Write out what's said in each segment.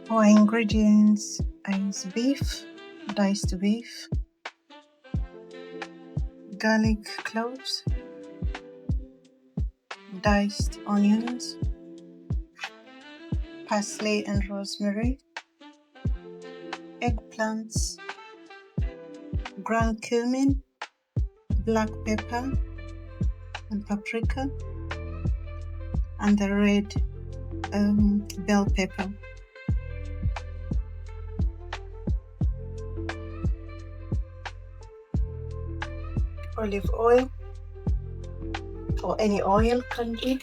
For ingredients, I use beef, diced beef, garlic cloves, diced onions, parsley and rosemary, eggplants, ground cumin, black pepper and paprika, and the red bell pepper. Olive oil or any oil can do.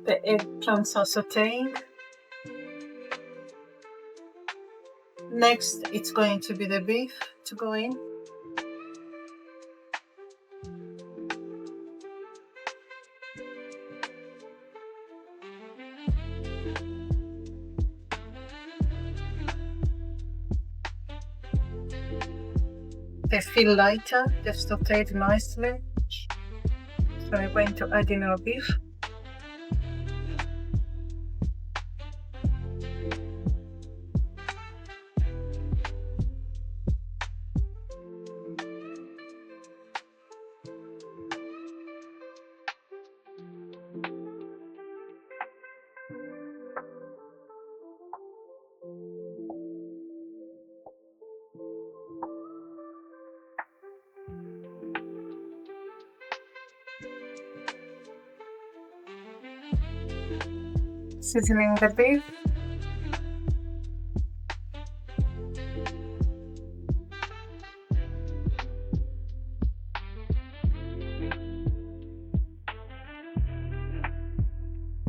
The eggplants are sauteing. Next, it's going to be the beef to go in. They feel lighter, they've sauteed nicely. So we're going to add in our beef. Seasoning the beef.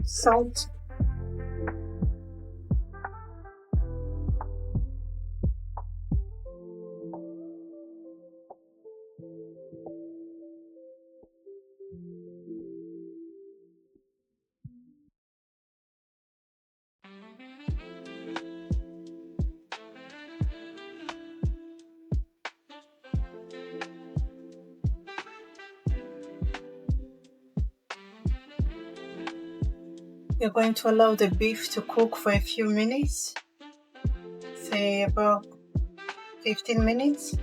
Salt. You're going to allow the beef to cook for a few minutes, say about 15 minutes.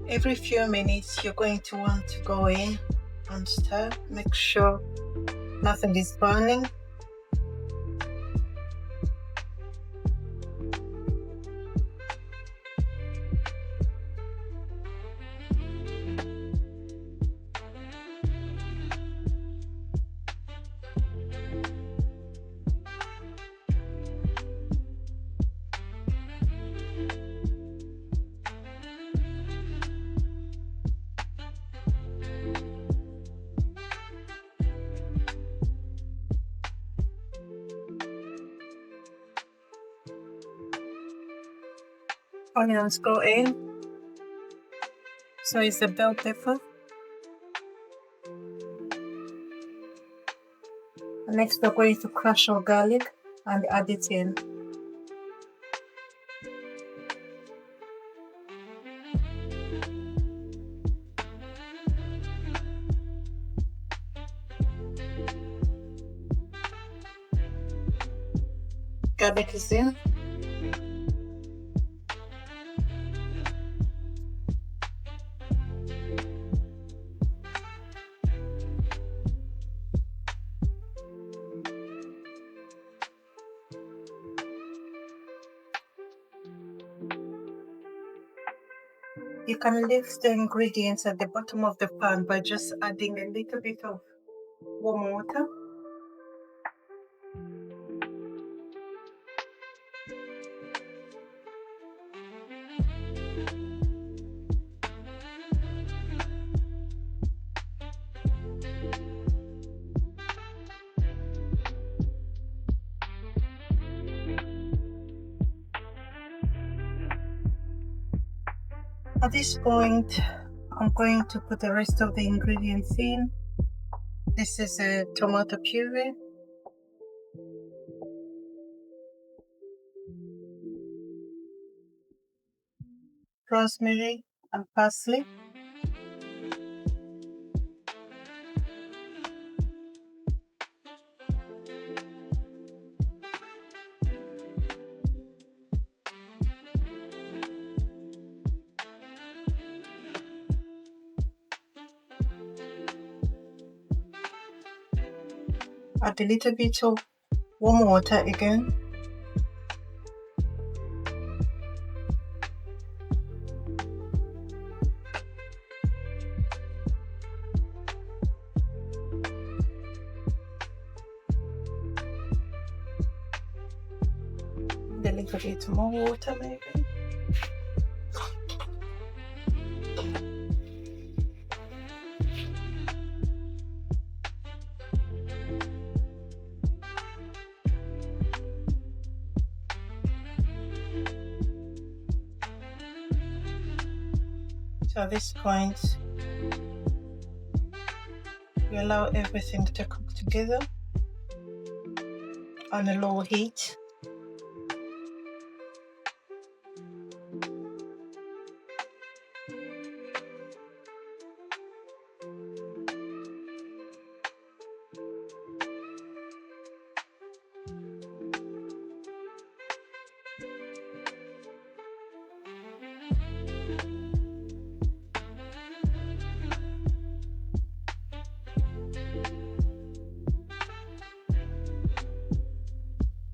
Every few minutes, you're going to want to go in and stir. Make sure nothing is burning. Onions go in. So is the bell pepper. Next, we're going to crush our garlic and add it in. Garlic is in. You can leave the ingredients at the bottom of the pan by just adding a little bit of warm water. At this point, I'm going to put the rest of the ingredients in. This is a tomato puree, rosemary and parsley, add a little bit of warm water again, a little bit more water maybe. So at this point, we allow everything to cook together on a low heat.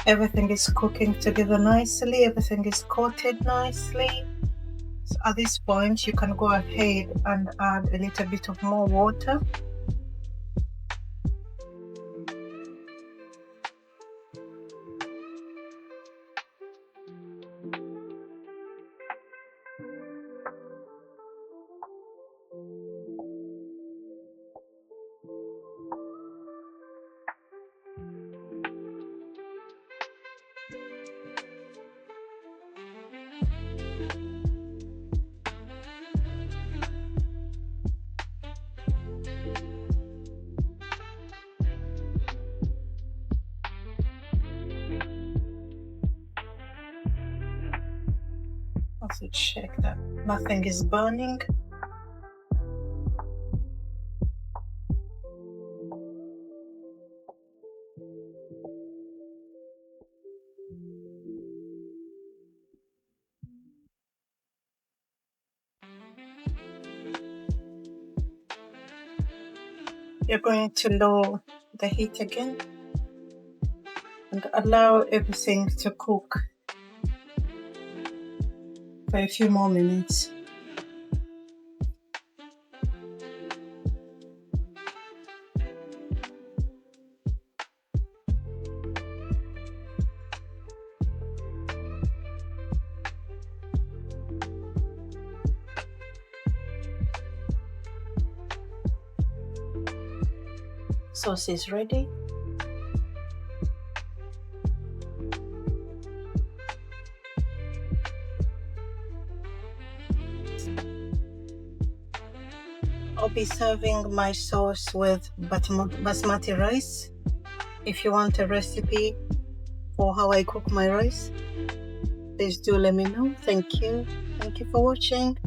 Everything is cooking together nicely, everything is coated nicely. So at this point, you can go ahead and add a little bit of more water. Also check that nothing is burning. You're going to lower the heat again and allow everything to cook for a few more minutes. Sauce is ready. I'll be serving my sauce with basmati rice. If you want a recipe for how I cook my rice, please do let me know. Thank you. Thank you for watching.